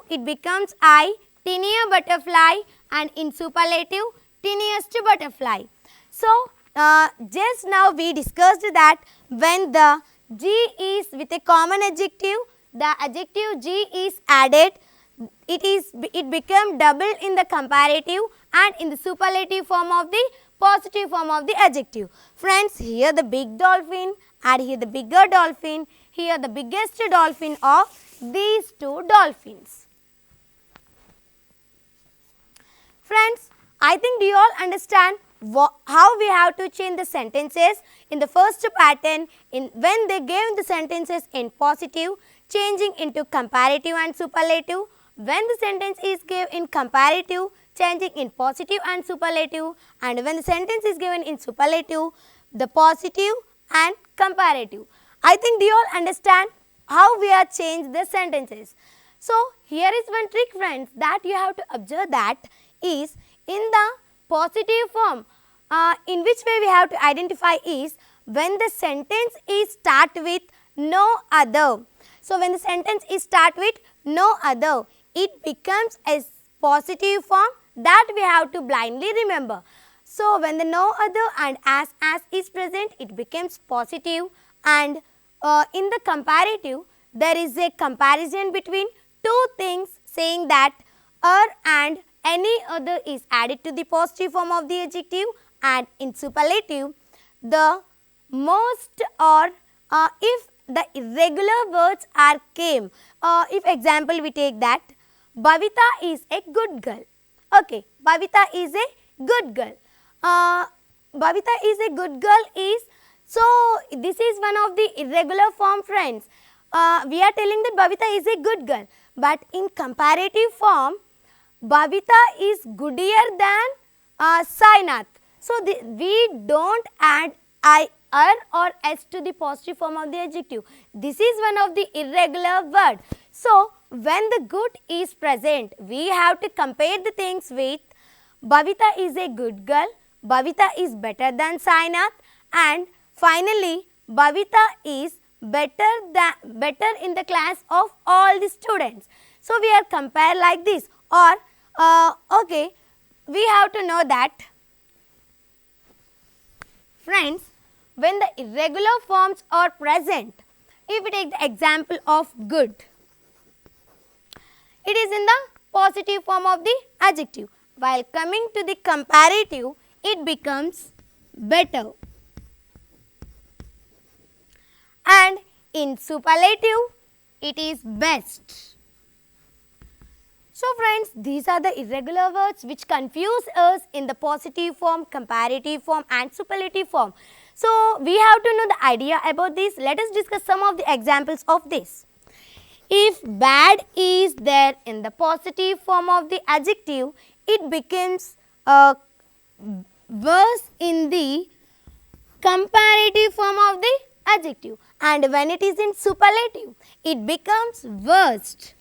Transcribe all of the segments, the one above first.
it becomes I, tinier butterfly, and in superlative, tiniest butterfly. So, just now we discussed that when the G is with a common adjective, the adjective G is added, it become double in the comparative and in the superlative form of the positive form of the adjective. Friends, here the big dolphin and here the bigger dolphin, here the biggest dolphin of these two dolphins. Friends, I think do you all understand how we have to change the sentences in the first pattern when they gave the sentences in positive, changing into comparative and superlative. When the sentence is given in comparative, changing in positive and superlative, and when the sentence is given in superlative, the positive and comparative. I think do you all understand how we have changed the sentences. So, here is one trick, friends, that you have to observe, that is in the positive form. In which way we have to identify is when the sentence is start with no other. So, when the sentence is start with no other, it becomes a positive form that we have to blindly remember. So, when the no other and as is present, it becomes positive, and in the comparative, there is a comparison between two things saying that and any other is added to the positive form of the adjective, and in superlative, the most or if the irregular words are came. If example we take that Bhavita is a good girl. Okay, Bhavita is a good girl. Bhavita is a good girl is, so this is one of the irregular form, friends. We are telling that Bhavita is a good girl, but in comparative form, Bhavita is goodier than Sainath. So, we don't add or s to the positive form of the adjective. This is one of the irregular word. So, when the good is present, we have to compare the things with Bhavita is a good girl, Bhavita is better than Sainath, and finally, Bhavita is better in the class of all the students. So, we are compare like this, or okay, we have to know that, friends, when the irregular forms are present, if we take the example of good, it is in the positive form of the adjective. While coming to the comparative, it becomes better, and in superlative, it is best. So, friends, these are the irregular words which confuse us in the positive form, comparative form and superlative form. So, we have to know the idea about this. Let us discuss some of the examples of this. If bad is there in the positive form of the adjective, it becomes worse in the comparative form of the adjective, and when it is in superlative, it becomes worst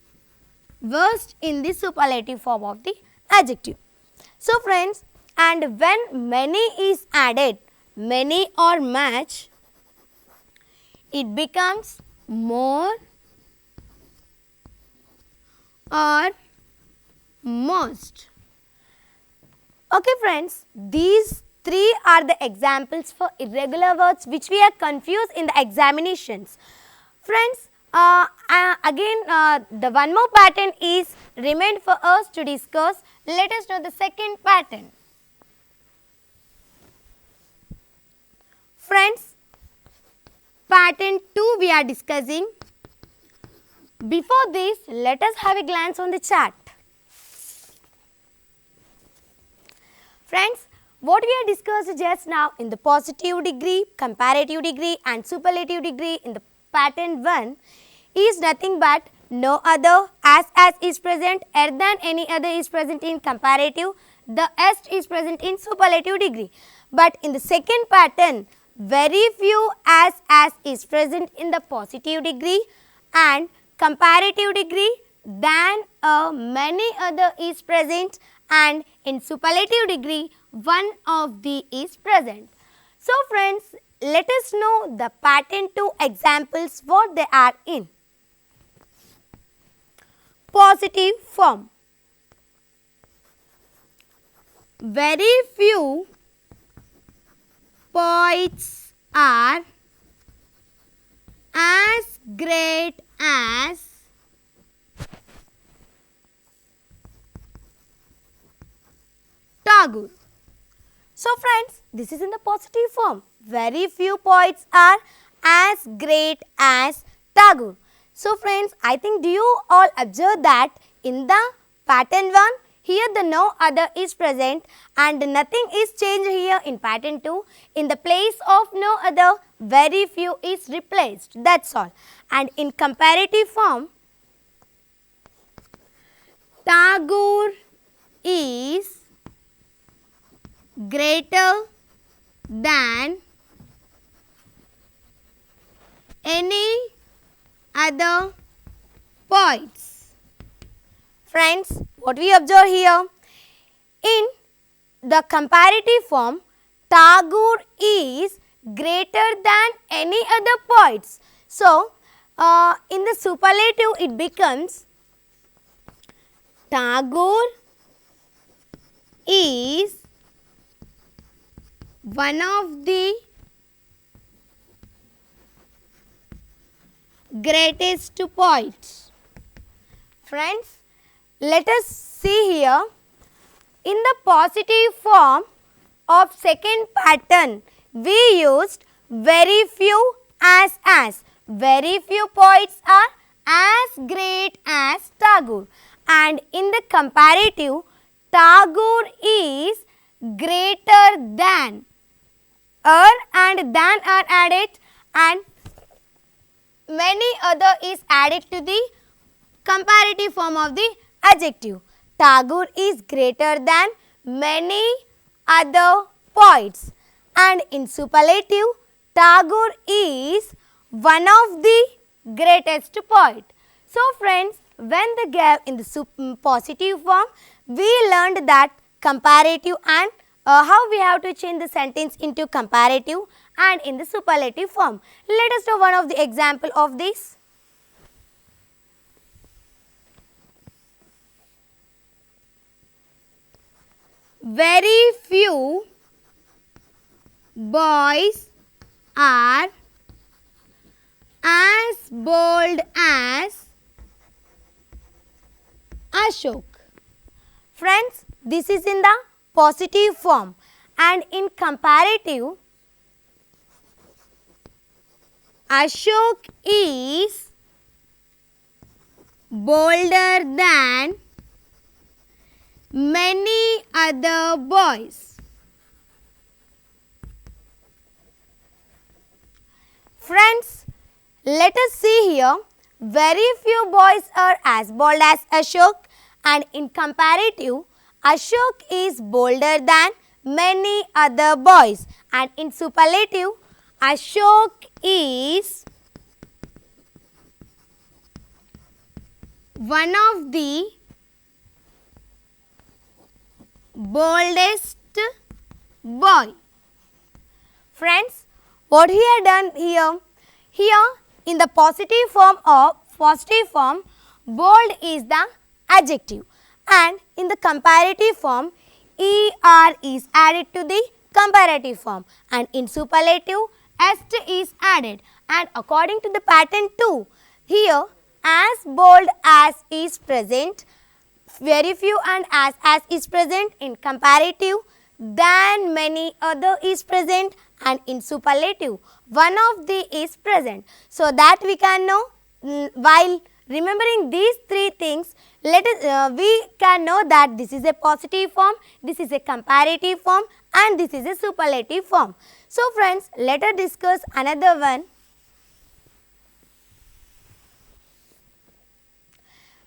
in the superlative form of the adjective. So, friends, and when many is added, many or much, it becomes more or most. Okay, friends, these three are the examples for irregular words which we are confused in the examinations. Friends, again the one more pattern is remained for us to discuss. Let us know the second pattern. Friends, pattern 2 we are discussing. Before this, let us have a glance on the chart. Friends, what we have discussed just now in the positive degree, comparative degree and superlative degree in the pattern 1 is nothing but no other, as is present, than any other is present in comparative, the est is present in superlative degree. But in the second pattern, very few as is present in the positive degree and comparative degree, than many other is present, and in superlative degree one of the is present. So, friends, let us know the pattern 2 examples what they are in. positive form. Very few poets are as great as Tagore. So friends, this is in the positive form. Very few poets are as great as Tagore. So friends, I think do you all observe that in the pattern 1, here the no other is present and nothing is changed here in pattern 2. In the place of no other, very few is replaced. That's all. And in comparative form, Tagore is greater than any other poets. Friends, what we observe here? In the comparative form, Tagore is greater than any other poets. So, in the superlative it becomes Tagore is one of the greatest poets. Friends, let us see here in the positive form of second pattern we used very few as. Very few poets are as great as Tagore, and in the comparative Tagore is greater than and than are added and many other is added to the comparative form of the adjective. Tagore is greater than many other poets, and in superlative Tagore is one of the greatest poet. So friends, when they gave in the positive form, we learned that comparative and how we have to change the sentence into comparative and in the superlative form. Let us know one of the example of this. Very few boys are as bold as Ashok. Friends, this is in the positive form, and in comparative Ashok is bolder than many other boys. Friends, let us see here, very few boys are as bold as Ashok, and in comparative Ashok is bolder than many other boys, and in superlative Ashok is one of the boldest boy. Friends, what he had done here? Here in the positive form, bold is the adjective, and in the comparative form er is added to the comparative form, and in superlative est is added, and according to the pattern 2, here as bold as is present, very few and as is present, in comparative than many other is present, and in superlative one of the is present. So that we can know, while remembering these three things, let us we can know that this is a positive form, this is a comparative form, and this is a superlative form. So friends, let us discuss another one.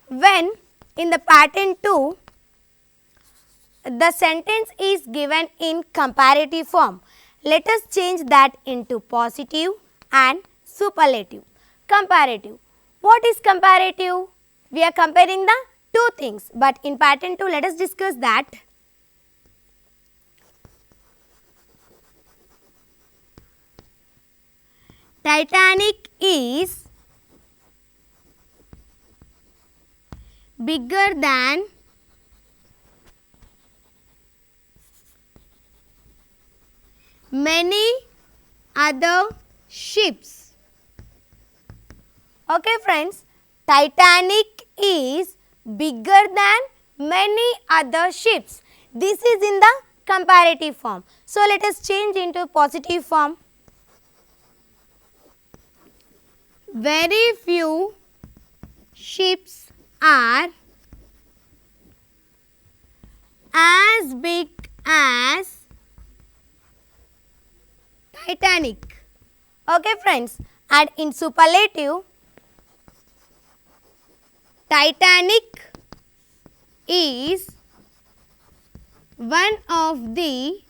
When in the pattern 2 the sentence is given in comparative form, let us change that into positive and superlative. Comparative. What is comparative? We are comparing the two things, but in pattern 2 let us discuss that. Titanic is bigger than many other ships. Okay friends, Titanic is bigger than many other ships. This is in the comparative form. So let us change into positive form. Very few ships are as big as Titanic. Okay friends, and in superlative, Titanic is one of the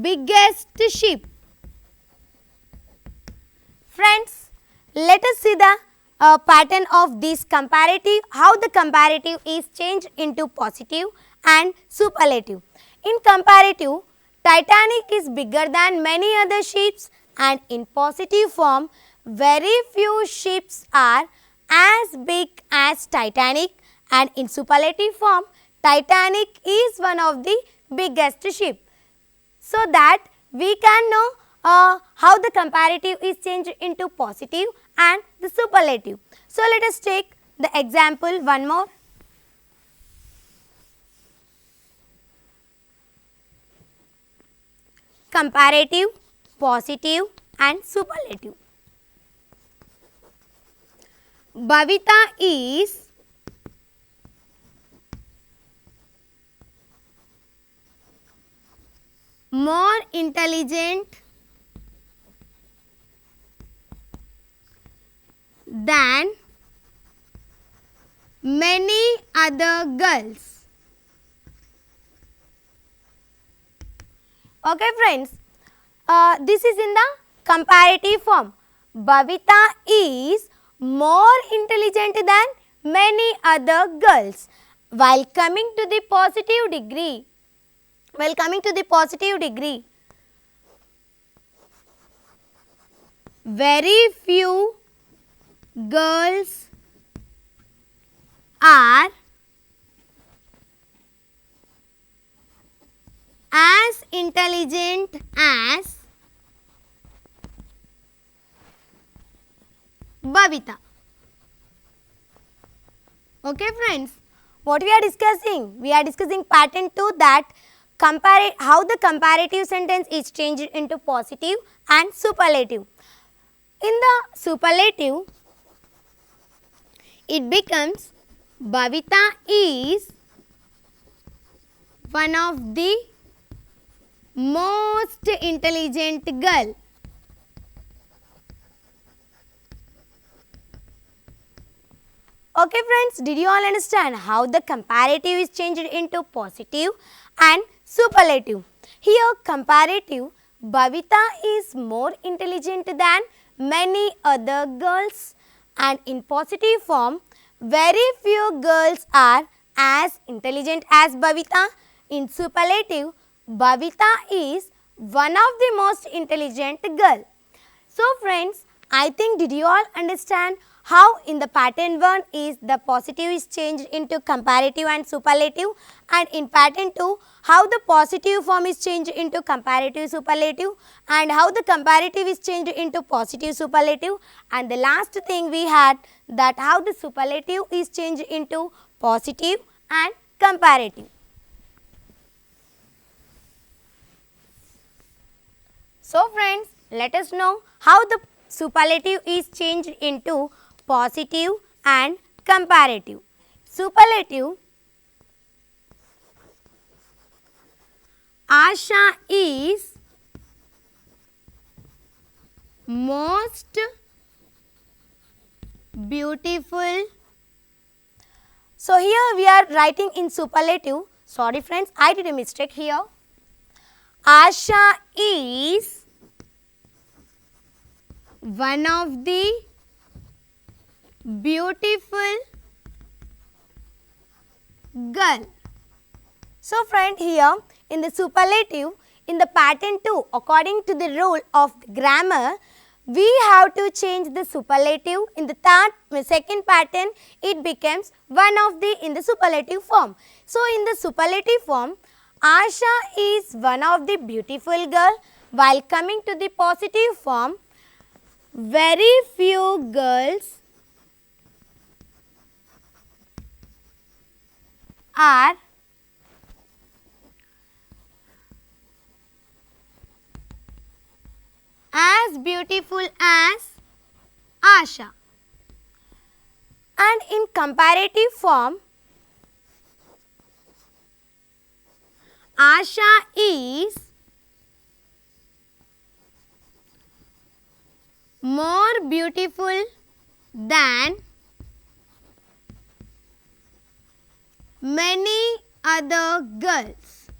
biggest ship. Friends, let us see the pattern of this comparative, how the comparative is changed into positive and superlative. In comparative, Titanic is bigger than many other ships, and in positive form, very few ships are as big as Titanic, and in superlative form, Titanic is one of the biggest ship. So that we can know how the comparative is changed into positive and the superlative. So let us take the example one more. Comparative, positive and superlative. Bhavita is more intelligent than many other girls. Okay friends, this is in the comparative form. Bhavita is more intelligent than many other girls. While coming to the positive degree, very few girls are as intelligent as Bhavita. Okay friends, what we are discussing? We are discussing pattern 2, that how the comparative sentence is changed into positive and superlative. In the superlative, it becomes Bhavita is one of the most intelligent girl. Okay friends, did you all understand how the comparative is changed into positive and superlative? Here comparative, Bhavita is more intelligent than many other girls, and in positive form, very few girls are as intelligent as Bhavita. In superlative, Bhavita is one of the most intelligent girl. So friends, I think did you all understand how in the pattern 1 is the positive is changed into comparative and superlative, and in pattern 2 how the positive form is changed into comparative superlative, and how the comparative is changed into positive superlative, and the last thing we had that how the superlative is changed into positive and comparative. So friends, let us know how the superlative is changed into positive and comparative. Superlative, Asha is most beautiful. So here we are writing in superlative. Sorry friends, I did a mistake here. Asha is one of the beautiful girl. So friend, here in the superlative, in the pattern 2, according to the rule of the grammar, we have to change the superlative. In the second pattern, it becomes one of the in the superlative form. So, in the superlative form, Asha is one of the beautiful girl, while coming to the positive form, very few girls are as beautiful as Asha. And in comparative form, Asha is more beautiful than many other girls.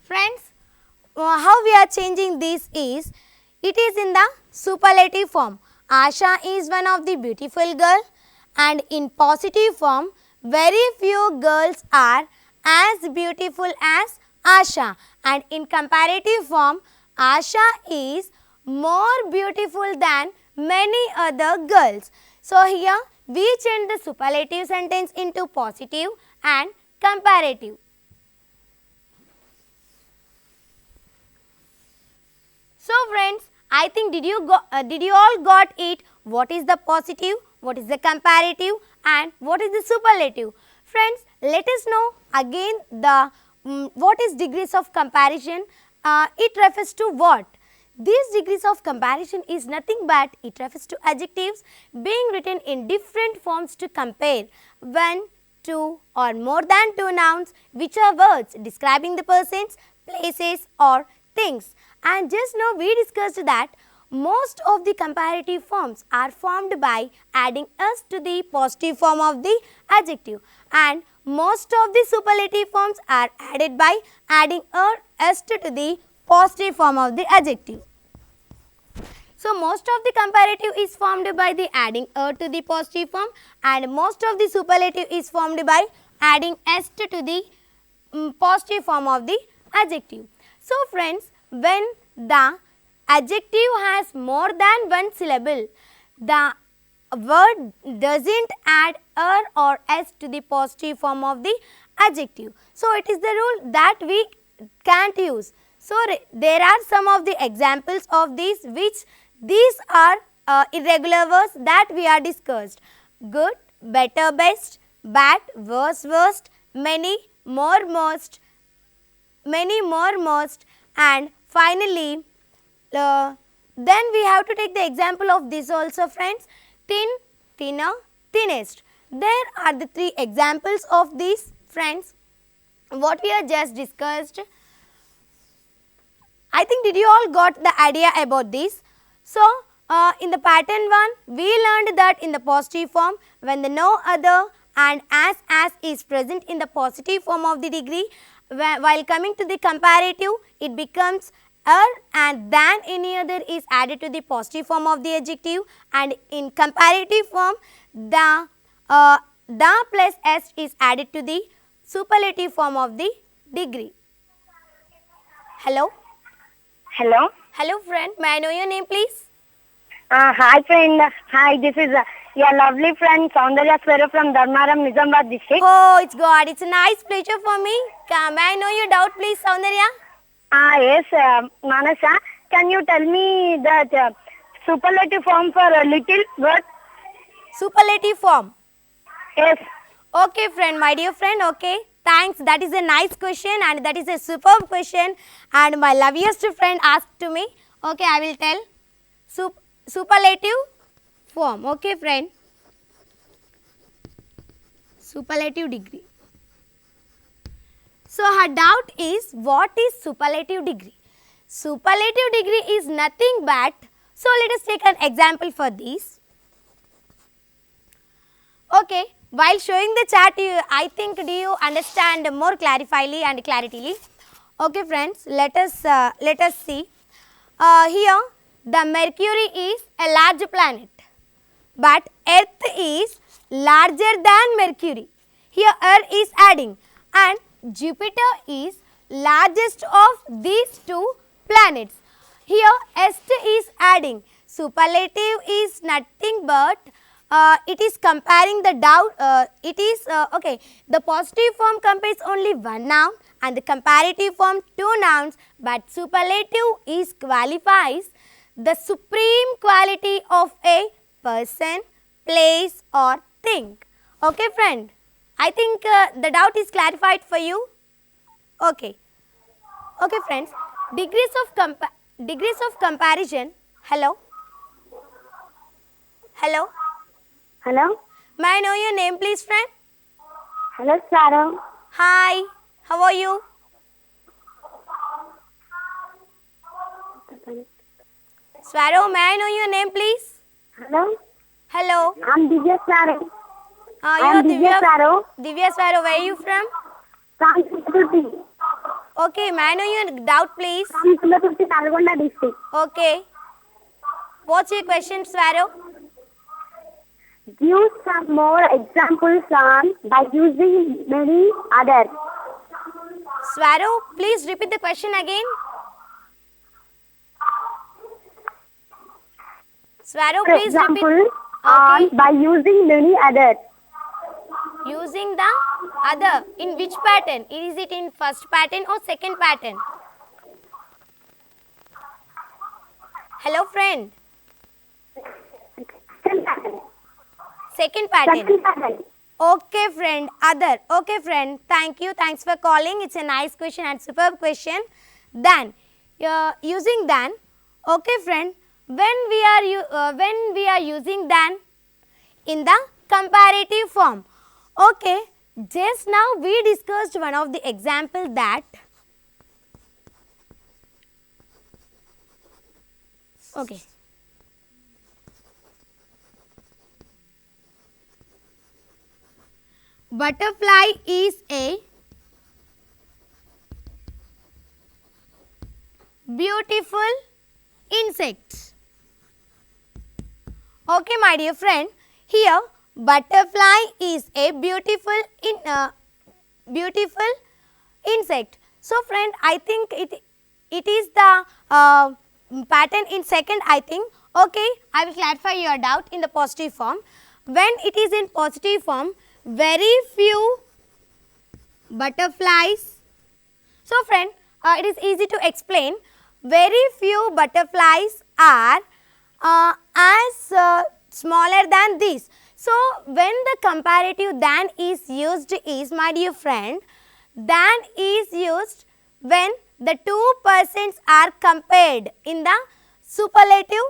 Friends, how we are changing this is, it is in the superlative form. Asha is one of the beautiful girl, and in positive form, very few girls are as beautiful as Asha, and in comparative form, Asha is more beautiful than many other girls. So, here we change the superlative sentence into positive and comparative. So, friends, I think did you all got it? What is the positive, what is the comparative, and what is the superlative? Friends, let us know again the what is degrees of comparison. It refers to what? These degrees of comparison is nothing but it refers to adjectives being written in different forms to compare one, two or more than two nouns which are words describing the persons, places or things. And just now we discussed that most of the comparative forms are formed by adding s to the positive form of the adjective, and most of the superlative forms are added by adding s to the positive form of the adjective. So, most of the comparative is formed by the adding to the positive form, and most of the superlative is formed by adding s to the positive form of the adjective. So, friends, when the adjective has more than one syllable, the word does not add or s to the positive form of the adjective. So, it is the rule that we can't use. So, there are some of the examples of these, which these are irregular words that we are discussed: good, better, best, bad, worse, worst, many, more, most, and finally, then we have to take the example of this also, friends: thin, thinner, thinnest. There are the three examples of these, friends, what we have just discussed. I think did you all got the idea about this? So, in the pattern 1, we learned that in the positive form, when the no other and as is present in the positive form of the degree, while coming to the comparative, it becomes and than any other is added to the positive form of the adjective, and in comparative form, the plus s is added to the superlative form of the degree. Hello? Hello. Hello, friend. May I know your name, please? Hi, friend. Hi, this is your lovely friend TSWREIS from Dharmaram, Nizamabad district. Oh, it's God. It's a nice pleasure for me. May I know your doubt, please, Soundarya? Yes, Manasa. Can you tell me that superlative form for a little word? Superlative form. Yes. Okay, friend. My dear friend. Okay. Thanks. That is a nice question and that is a superb question. And my loveliest friend asked to me. Okay, I will tell. Superlative form. Okay, friend. Superlative degree. So, her doubt is, what is superlative degree? Superlative degree is nothing but, so let us take an example for this. Okay, while showing the chart, I think do you understand more clarifyly and claritily? Okay, friends, let us see. Here, the Mercury is a large planet, but Earth is larger than Mercury. Here, Earth is adding, and Jupiter is largest of these two planets. Here est is adding. Superlative is nothing but it is comparing the okay, the positive form compares only one noun and the comparative form two nouns, but superlative is qualifies the supreme quality of a person, place or thing. Okay friend, I think the doubt is clarified for you. Okay. Okay friends, degrees of comparison. Hello. Hello. Hello? May I know your name please friend? Hello, Swaro. Hi. How are you? Swaro, may I know your name please? Hello? Hello. I'm Divya Swaro. You I'm are Divya Swaro. Divya Swaro, where are you from? From Sulapurti. Okay, may I know your doubt please? From Sulapurti, Nalgonda district. Okay. What's your question, Swaro? Give some more examples on by using many others. Swaro, please repeat the question again. Swaro, For please repeat. example, on by using many others. Using the other. In which pattern? Is it in first pattern or second pattern? Hello friend. Second pattern. Second pattern. Second pattern. Okay friend, other. Okay friend, thank you. Thanks for calling. It's a nice question and superb question. Then, using than. Okay friend, when we are using than in the comparative form. Okay, just now we discussed one of the example that. Okay. Butterfly is a beautiful insect. Okay, my dear friend, here butterfly is a beautiful insect. So, friend, I think it is the pattern in second. I think. Okay, I will clarify your doubt in the positive form. When it is in positive form, very few butterflies. So, friend, it is easy to explain. Very few butterflies are smaller than this. So, when the comparative than is used is, my dear friend, than is used when the two persons are compared in the superlative,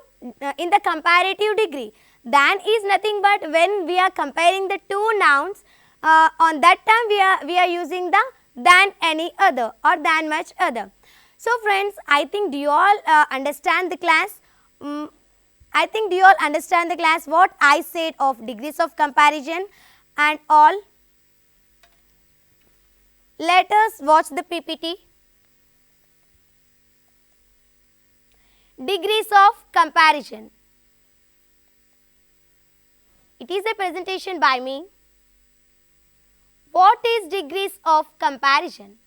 in the comparative degree. Than is nothing but when we are comparing the two nouns, on that time we are using the than any other or than much other. So, friends, I think do you all understand the class? I think do you all understand the class what I said of degrees of comparison and all? Let us watch the PPT. Degrees of comparison. It is a presentation by me. What is degrees of comparison?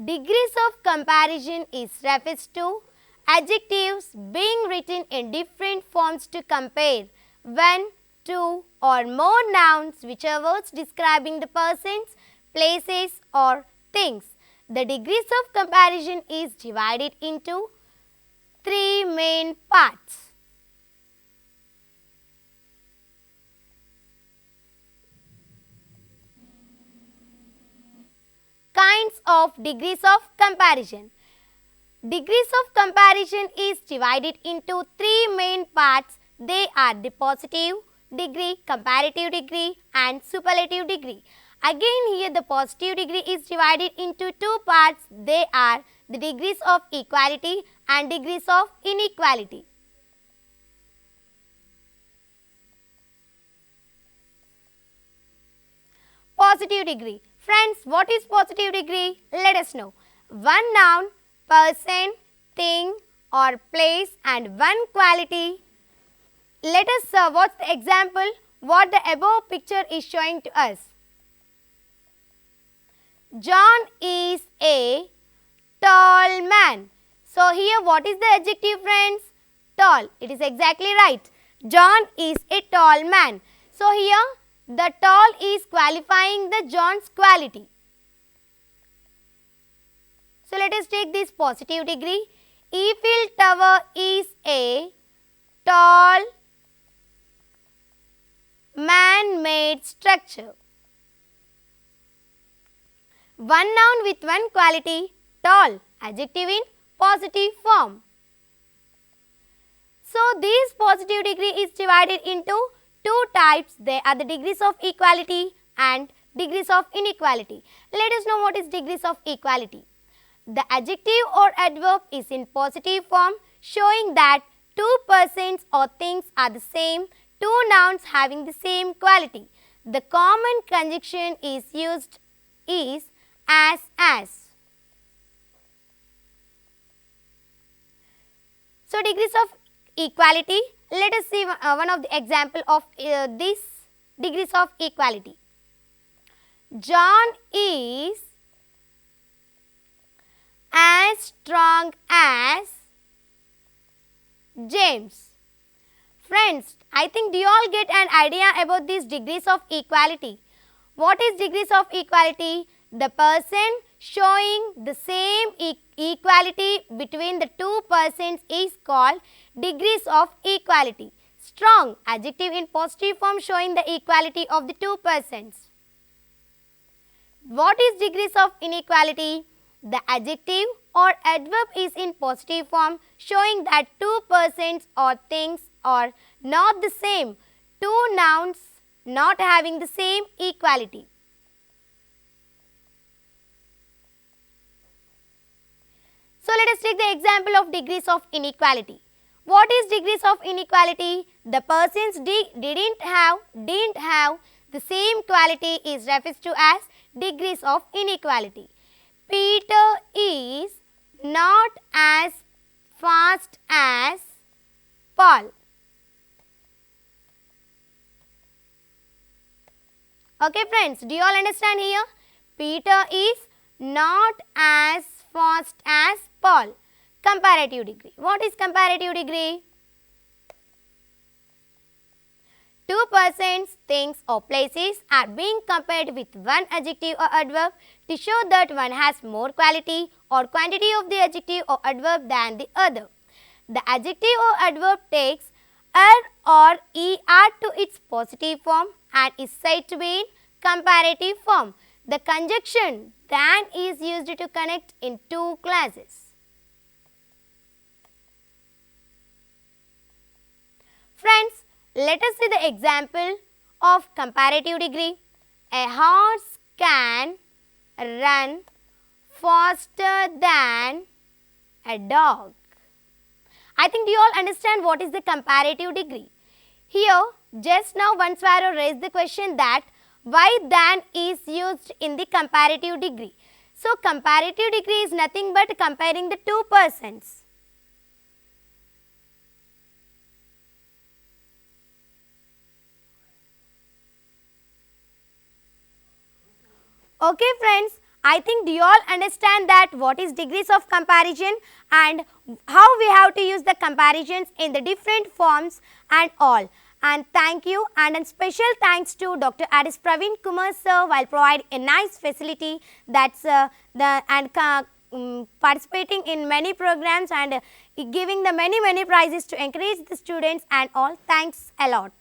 Degrees of comparison is refers to adjectives being written in different forms to compare one, two or more nouns which are words describing the persons, places or things. The degrees of comparison is divided into three main parts. Kinds of degrees of comparison. Degrees of comparison is divided into three main parts. They are the positive degree, comparative degree and superlative degree. Again here the positive degree is divided into two parts. They are the degrees of equality and degrees of inequality. Positive degree. Friends, what is positive degree? Let us know. One noun, person, thing or place and one quality. Let us watch the example what the above picture is showing to us. John is a tall man. So here what is the adjective, friends? Tall. It is exactly right. John is a tall man. So here the tall is qualifying the John's quality. So let us take this positive degree. Eiffel Tower is a tall man-made structure. One noun with one quality, tall, adjective in positive form. So this positive degree is divided into two types. They are the degrees of equality and degrees of inequality. Let us know what is degrees of equality. The adjective or adverb is in positive form, showing that two persons or things are the same, two nouns having the same quality. The common conjunction is used is as. So degrees of equality, let us see one of the example of this degrees of equality. John is as strong as James. Friends, I think do you all get an idea about these degrees of equality? What is degrees of equality? The person showing the same equality between the two persons is called degrees of equality. Strong, adjective in positive form showing the equality of the two persons. What is degrees of inequality? The adjective or adverb is in positive form showing that two persons or things are not the same, two nouns not having the same equality. So let us take the example of degrees of inequality. What is degrees of inequality? The persons didn't have the same quality is referred to as degrees of inequality. Peter is not as fast as Paul. Okay friends, do you all understand here? Peter is not as fast as Paul. Comparative degree. What is comparative degree? Two persons, things or places are being compared with one adjective or adverb to show that one has more quality or quantity of the adjective or adverb than the other. The adjective or adverb takes er or er to its positive form and is said to be in comparative form. The conjunction than is used to connect in two classes. Friends, let us see the example of comparative degree. A horse can run faster than a dog. I think you all understand what is the comparative degree. Here, just now one sparrow raised the question that why than is used in the comparative degree. So, comparative degree is nothing but comparing the two persons. Okay friends, I think do you all understand that what is degrees of comparison and how we have to use the comparisons in the different forms and all. And thank you and a special thanks to Dr. Aris Praveen Kumar sir while providing a nice facility that's participating in many programs and giving the many prizes to encourage the students and all. Thanks a lot.